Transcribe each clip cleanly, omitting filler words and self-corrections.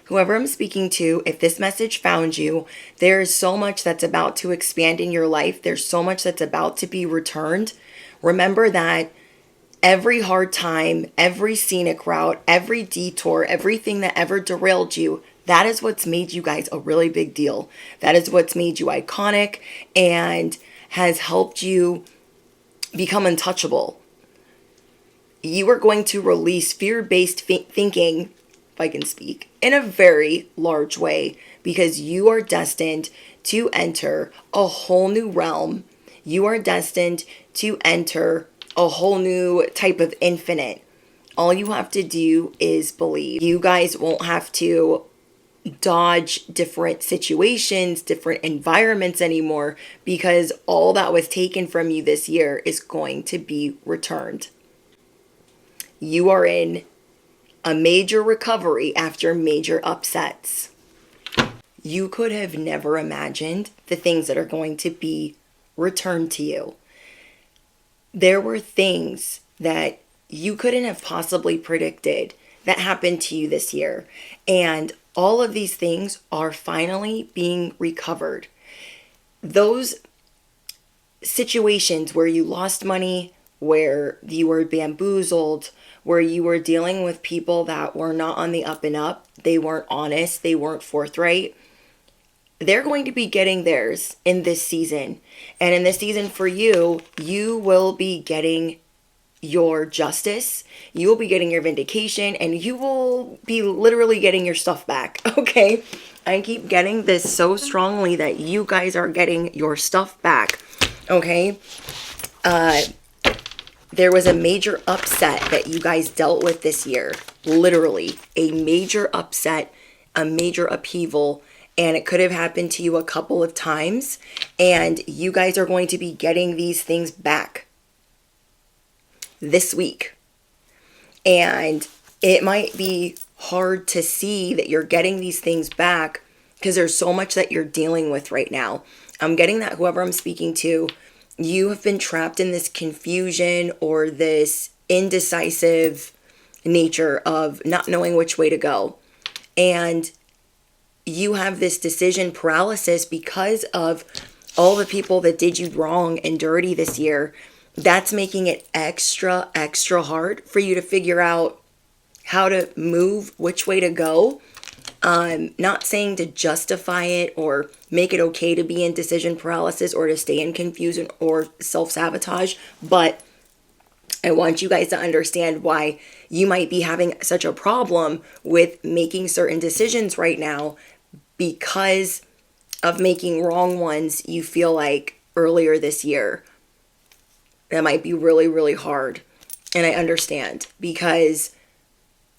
Whoever I'm speaking to, if this message found you, there is so much that's about to expand in your life. There's so much that's about to be returned. Remember that every hard time, every scenic route, every detour, everything that ever derailed you, that is what's made you guys a really big deal. That is what's made you iconic and has helped you become untouchable. You are going to release fear-based thinking, if I can speak, in a very large way, because you are destined to enter a whole new realm. You are destined to enter a whole new type of infinite. All you have to do is believe. You guys won't have to dodge different situations, different environments anymore, because all that was taken from you this year is going to be returned. You are in a major recovery after major upsets. You could have never imagined the things that are going to be returned to you. There were things that you couldn't have possibly predicted that happened to you this year. And all of these things are finally being recovered. Those situations where you lost money, where you were bamboozled, where you were dealing with people that were not on the up and up, they weren't honest, they weren't forthright, they're going to be getting theirs in this season. And in this season for you, you will be getting your justice, you will be getting your vindication, and you will be literally getting your stuff back, okay? I keep getting this so strongly that you guys are getting your stuff back, okay? There was a major upset that you guys dealt with this year. Literally, a major upset, a major upheaval, and it could have happened to you a couple of times, and you guys are going to be getting these things back this week. And it might be hard to see that you're getting these things back because there's so much that you're dealing with right now. I'm getting that whoever I'm speaking to, you have been trapped in this confusion or this indecisive nature of not knowing which way to go. And you have this decision paralysis because of all the people that did you wrong and dirty this year. That's making it extra hard for you to figure out how to move, which way to go. Not saying to justify it or make it okay to be in decision paralysis or to stay in confusion or self-sabotage, but I want you guys to understand why you might be having such a problem with making certain decisions right now because of making wrong ones you feel like earlier this year. That might be really hard. And I understand because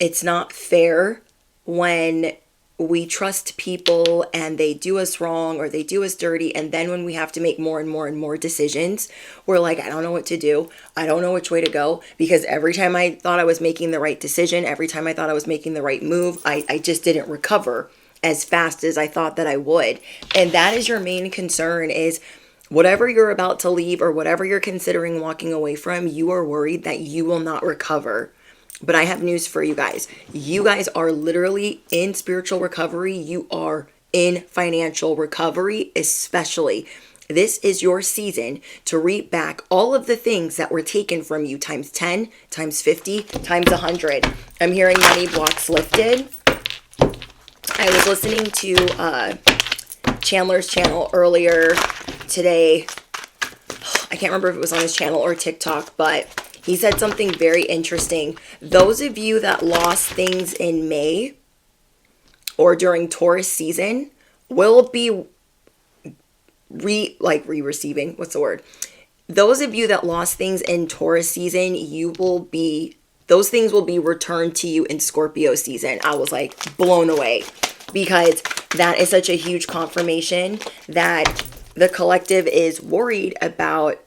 it's not fair when we trust people and they do us wrong or they do us dirty. And then when we have to make more and more decisions, we're like, I don't know what to do. I don't know which way to go, because every time I thought I was making the right decision, every time I thought I was making the right move, I just didn't recover as fast as I thought that I would. And that is your main concern, is whatever you're about to leave or whatever you're considering walking away from, you are worried that you will not recover. But I have news for you guys. You guys are literally in spiritual recovery. You are in financial recovery, especially. This is your season to reap back all of the things that were taken from you times 10, times 50, times 100. I'm hearing money blocks lifted. I was listening to Chandler's channel earlier today. I can't remember if it was on his channel or TikTok, but he said something very interesting. Those of you that lost things in May or during Taurus season will be receiving. What's the word? Those of you that lost things in Taurus season, those things will be returned to you in Scorpio season. I was like blown away, because that is such a huge confirmation that the collective is worried about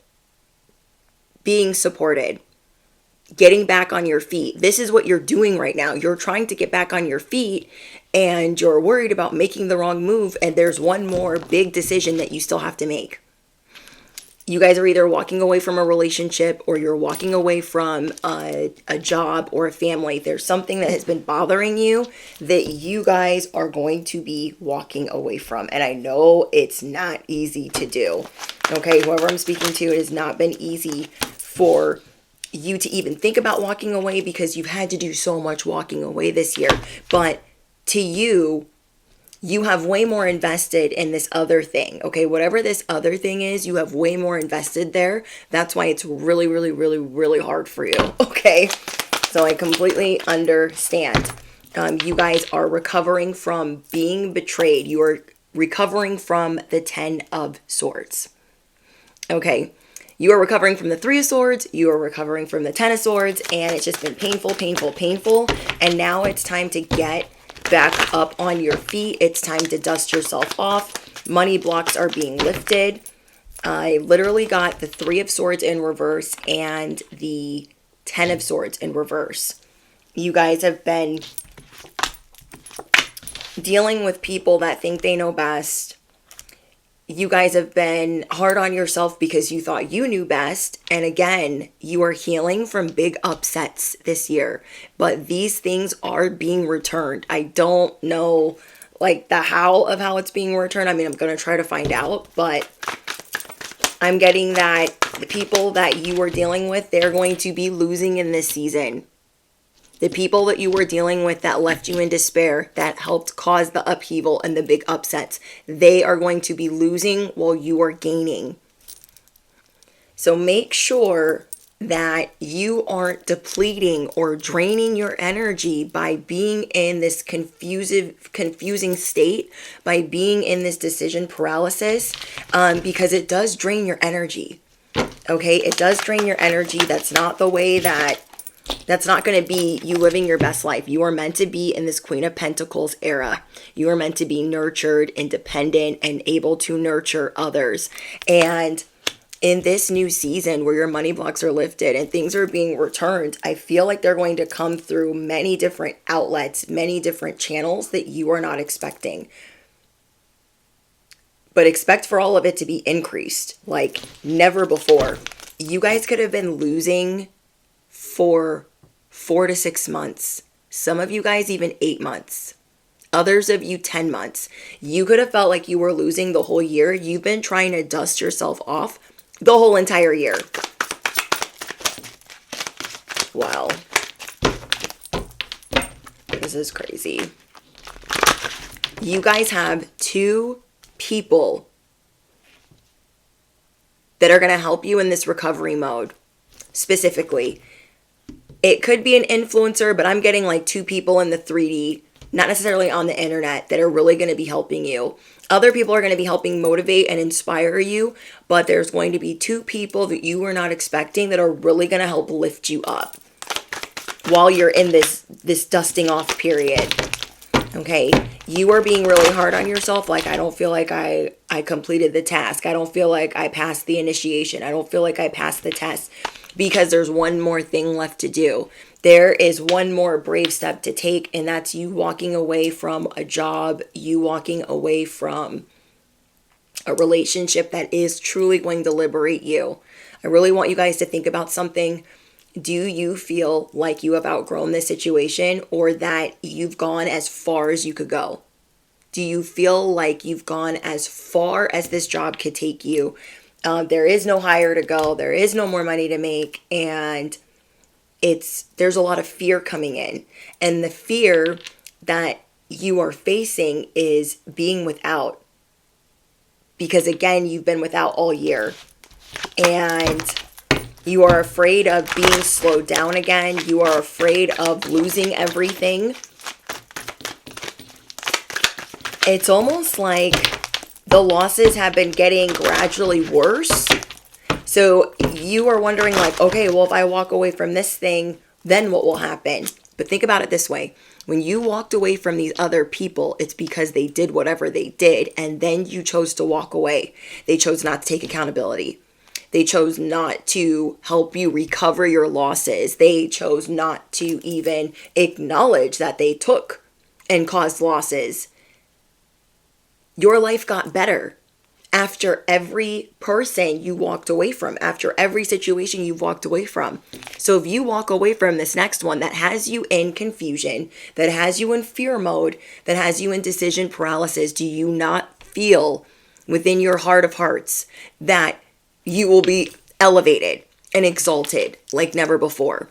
being supported, getting back on your feet. This is what you're doing right now. You're trying to get back on your feet and you're worried about making the wrong move. And there's one more big decision that you still have to make. You guys are either walking away from a relationship or you're walking away from a job or a family. There's something that has been bothering you that you guys are going to be walking away from. And I know it's not easy to do. Okay, whoever I'm speaking to, it has not been easy for you to even think about walking away because you've had to do so much walking away this year. But to you, you have way more invested in this other thing, okay? Whatever this other thing is, you have way more invested there. That's why it's really, really, really, really hard for you, okay? So I completely understand. You guys are recovering from being betrayed. You are recovering from the 10 of Swords, okay? You are recovering from the 3 of Swords. You are recovering from the 10 of Swords. And it's just been painful, painful, painful. And now it's time to get back up on your feet. It's time to dust yourself off. Money blocks are being lifted. I literally got the 3 of Swords in reverse and the 10 of Swords in reverse. You guys have been dealing with people that think they know best. You guys have been hard on yourself because you thought you knew best. And again, you are healing from big upsets this year. But these things are being returned. I don't know like the how of how it's being returned. I mean, I'm going to try to find out. But I'm getting that the people that you were dealing with, they're going to be losing in this season. The people that you were dealing with that left you in despair, that helped cause the upheaval and the big upsets, they are going to be losing while you are gaining. So make sure that you aren't depleting or draining your energy by being in this confusing state, by being in this decision paralysis, because it does drain your energy. Okay, it does drain your energy. That's not the way that's not going to be you living your best life. You are meant to be in this Queen of Pentacles era. You are meant to be nurtured, independent, and able to nurture others. And in this new season where your money blocks are lifted and things are being returned, I feel like they're going to come through many different outlets, many different channels that you are not expecting. But expect for all of it to be increased like never before. You guys could have been losing for 4 to 6 months. Some of you guys even 8 months. Others of you 10 months. You could have felt like you were losing the whole year. You've been trying to dust yourself off the whole entire year. Wow. This is crazy. You guys have 2 people that are going to help you in this recovery mode. Specifically, it could be an influencer, but I'm getting like 2 people in the 3D, not necessarily on the internet, that are really going to be helping you. Other people are going to be helping motivate and inspire you, but there's going to be 2 people that you were not expecting that are really going to help lift you up while you're in this dusting off period. Okay, you are being really hard on yourself. Like, I don't feel like I completed the task. I don't feel like I passed the initiation. I don't feel like I passed the test. Because there's one more thing left to do. There is one more brave step to take, and that's you walking away from a job, you walking away from a relationship that is truly going to liberate you. I really want you guys to think about something. Do you feel like you have outgrown this situation, or that you've gone as far as you could go? Do you feel like you've gone as far as this job could take you? There is no higher to go. There is no more money to make. And there's a lot of fear coming in. And the fear that you are facing is being without. Because again, you've been without all year. And you are afraid of being slowed down again. You are afraid of losing everything. It's almost like the losses have been getting gradually worse. So you are wondering like, okay, well, if I walk away from this thing, then what will happen? But think about it this way. When you walked away from these other people, it's because they did whatever they did. And then you chose to walk away. They chose not to take accountability. They chose not to help you recover your losses. They chose not to even acknowledge that they took and caused losses. Your life got better after every person you walked away from, after every situation you've walked away from. So if you walk away from this next one that has you in confusion, that has you in fear mode, that has you in decision paralysis, do you not feel within your heart of hearts that you will be elevated and exalted like never before?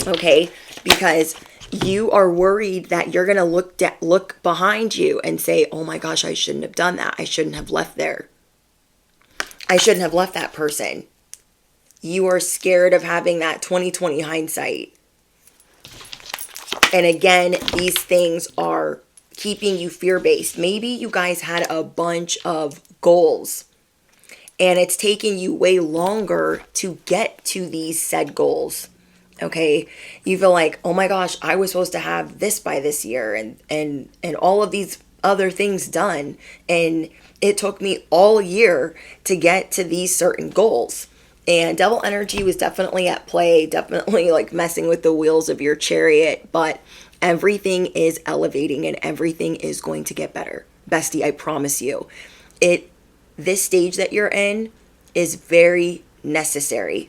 Okay? Because you are worried that you're going to look behind you and say, oh my gosh, I shouldn't have done that. I shouldn't have left there. I shouldn't have left that person. You are scared of having that 2020 hindsight. And again, these things are keeping you fear-based. Maybe you guys had a bunch of goals and it's taking you way longer to get to these said goals. Okay, you feel like, oh my gosh, I was supposed to have this by this year and all of these other things done, and it took me all year to get to these certain goals. And devil energy was definitely at play, definitely like messing with the wheels of your chariot, but everything is elevating and everything is going to get better. Bestie, I promise you. This stage that you're in is very necessary.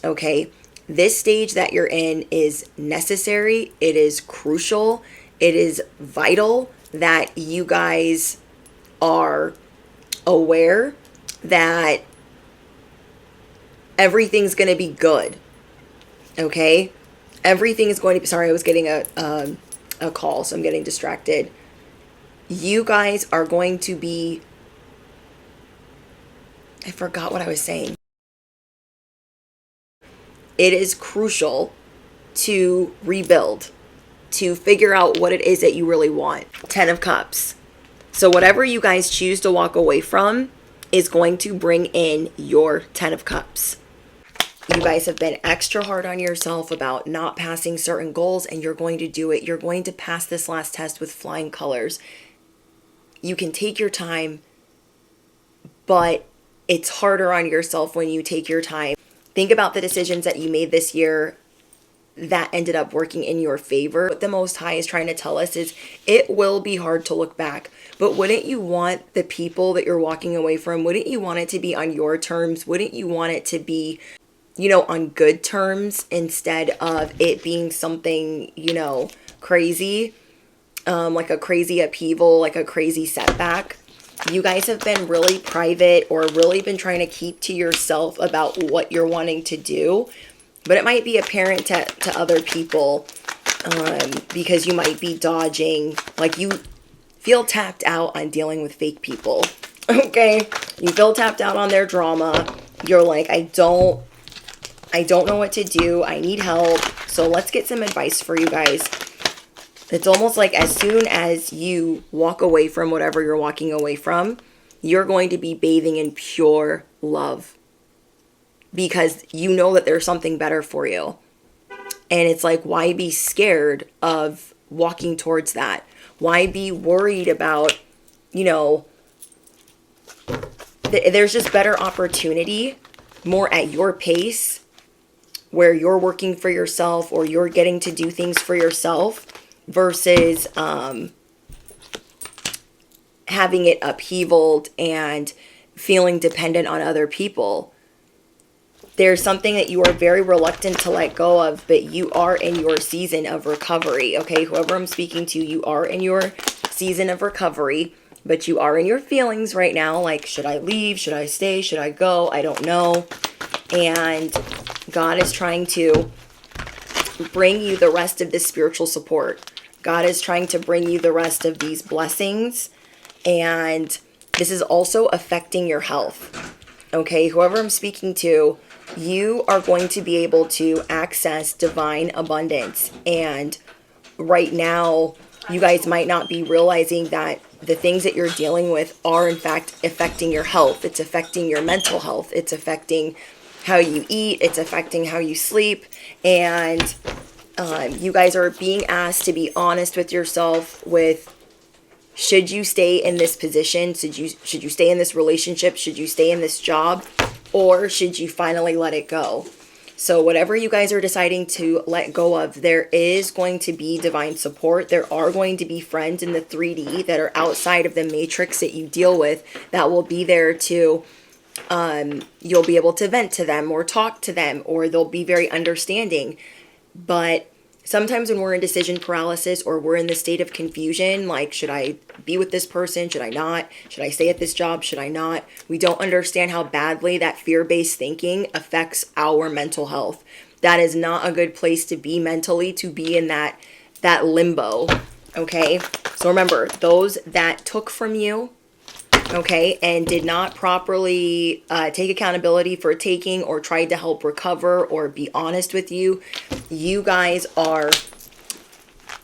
Okay? This stage that you're in is necessary. It is crucial. It is vital that you guys are aware that everything's going to be good. Okay? Everything is going to be... Sorry, I was getting a call, so I'm getting distracted. You guys are going to be... I forgot what I was saying. It is crucial to rebuild, to figure out what it is that you really want. 10 of Cups. So whatever you guys choose to walk away from is going to bring in your 10 of Cups. You guys have been extra hard on yourself about not passing certain goals, and you're going to do it. You're going to pass this last test with flying colors. You can take your time, but it's harder on yourself when you take your time. Think about the decisions that you made this year that ended up working in your favor. What the Most High is trying to tell us is it will be hard to look back, but wouldn't you want the people that you're walking away from, wouldn't you want it to be on your terms? Wouldn't you want it to be, on good terms instead of it being something, crazy, like a crazy upheaval, like a crazy setback? You guys have been really private or really been trying to keep to yourself about what you're wanting to do. But it might be apparent to other people because you might be dodging, like you feel tapped out on dealing with fake people. Okay? You feel tapped out on their drama. You're like, I don't know what to do. I need help. So let's get some advice for you guys. It's almost like as soon as you walk away from whatever you're walking away from, you're going to be bathing in pure love because you know that there's something better for you. And it's like, why be scared of walking towards that? Why be worried about, there's just better opportunity, more at your pace, where you're working for yourself or you're getting to do things for yourself versus having it upheavaled and feeling dependent on other people. There's something that you are very reluctant to let go of, but you are in your season of recovery, okay? Whoever I'm speaking to, you are in your season of recovery, but you are in your feelings right now, like, should I leave? Should I stay? Should I go? I don't know. And God is trying to bring you the rest of this spiritual support. God is trying to bring you the rest of these blessings, and this is also affecting your health. Okay, whoever I'm speaking to, you are going to be able to access divine abundance. And right now, you guys might not be realizing that the things that you're dealing with are in fact affecting your health. It's affecting your mental health. It's affecting how you eat. It's affecting how you sleep. And you guys are being asked to be honest with yourself with, should you stay in this position? Should you stay in this relationship? Should you stay in this job? Or should you finally let it go? So whatever you guys are deciding to let go of, there is going to be divine support. There are going to be friends in the 3D that are outside of the matrix that you deal with that will be there to, you'll be able to vent to them or talk to them, or they'll be very understanding. But sometimes when we're in decision paralysis or we're in the state of confusion, like, should I be with this person? Should I not? Should I stay at this job? Should I not? We don't understand how badly that fear-based thinking affects our mental health. That is not a good place to be mentally, to be in that limbo. Okay? So remember, those that took from you, okay, and did not properly take accountability for taking, or tried to help recover or be honest with you, you guys are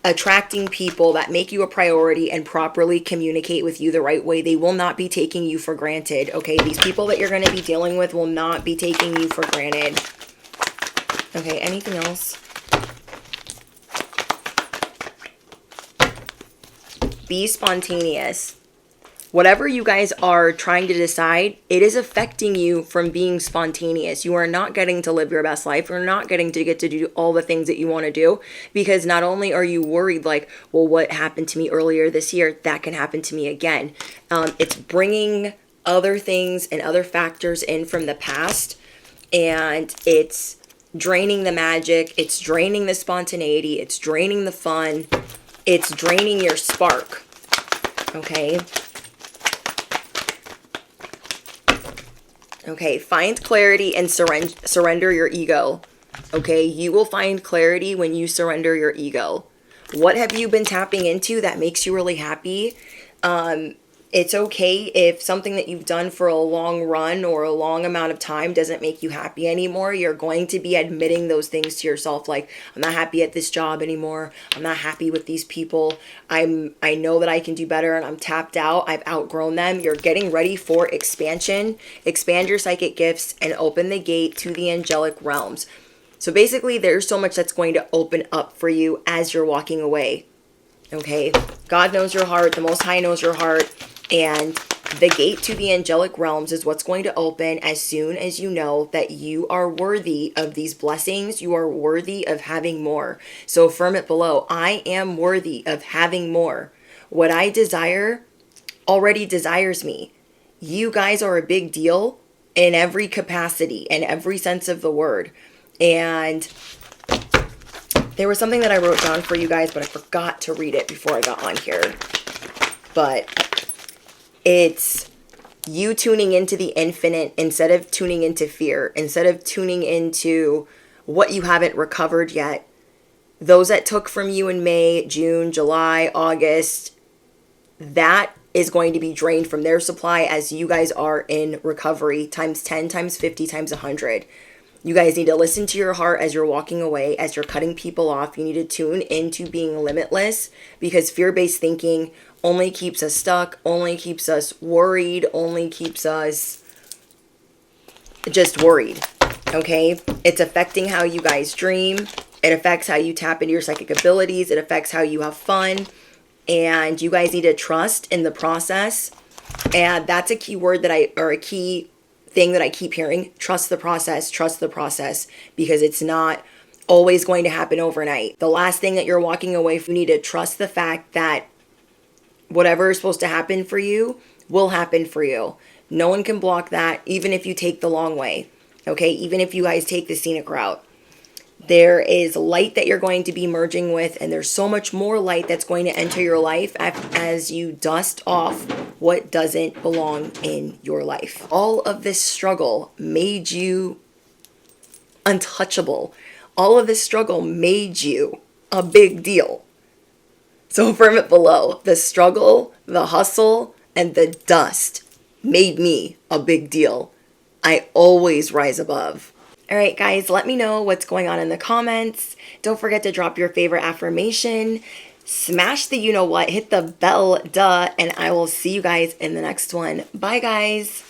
attracting people that make you a priority and properly communicate with you the right way. They will not be taking you for granted, okay? These people that you're going to be dealing with will not be taking you for granted. Okay, anything else? Be spontaneous. Whatever you guys are trying to decide, it is affecting you from being spontaneous. You are not getting to live your best life. You're not getting to get to do all the things that you want to do, because not only are you worried, like, well, what happened to me earlier this year? That can happen to me again. It's bringing other things and other factors in from the past, and it's draining the magic. It's draining the spontaneity. It's draining the fun. It's draining your spark. Okay? Okay, find clarity and surrender your ego. Okay, you will find clarity when you surrender your ego. What have you been tapping into that makes you really happy? It's okay if something that you've done for a long run or a long amount of time doesn't make you happy anymore. You're going to be admitting those things to yourself, like, I'm not happy at this job anymore. I'm not happy with these people. I know that I can do better and I'm tapped out. I've outgrown them. You're getting ready for expansion. Expand your psychic gifts and open the gate to the angelic realms. So basically, there's so much that's going to open up for you as you're walking away. Okay? God knows your heart. The Most High knows your heart. And the gate to the angelic realms is what's going to open as soon as you know that you are worthy of these blessings. You are worthy of having more. So affirm it below. I am worthy of having more. What I desire already desires me. You guys are a big deal in every capacity, in every sense of the word. And there was something that I wrote down for you guys, but I forgot to read it before I got on here. But it's you tuning into the infinite instead of tuning into fear, instead of tuning into what you haven't recovered yet. Those that took from you in May, June, July, August, that is going to be drained from their supply as you guys are in recovery, times 10, times 50, times 100. You guys need to listen to your heart as you're walking away, as you're cutting people off. You need to tune into being limitless, because fear-based thinking only keeps us stuck, only keeps us worried, only keeps us just worried, okay? It's affecting how you guys dream. It affects how you tap into your psychic abilities. It affects how you have fun. And you guys need to trust in the process. And that's a key word a key thing that I keep hearing. Trust the process, because it's not always going to happen overnight. The last thing that you're walking away from, you need to trust the fact that whatever is supposed to happen for you will happen for you. No one can block that, even if you take the long way. Okay, even if you guys take the scenic route. There is light that you're going to be merging with, and there's so much more light that's going to enter your life as you dust off what doesn't belong in your life. All of this struggle made you untouchable. All of this struggle made you a big deal. So affirm it below. The struggle, the hustle, and the dust made me a big deal. I always rise above. All right, guys, let me know what's going on in the comments. Don't forget to drop your favorite affirmation. Smash the you-know-what, hit the bell, and I will see you guys in the next one. Bye, guys.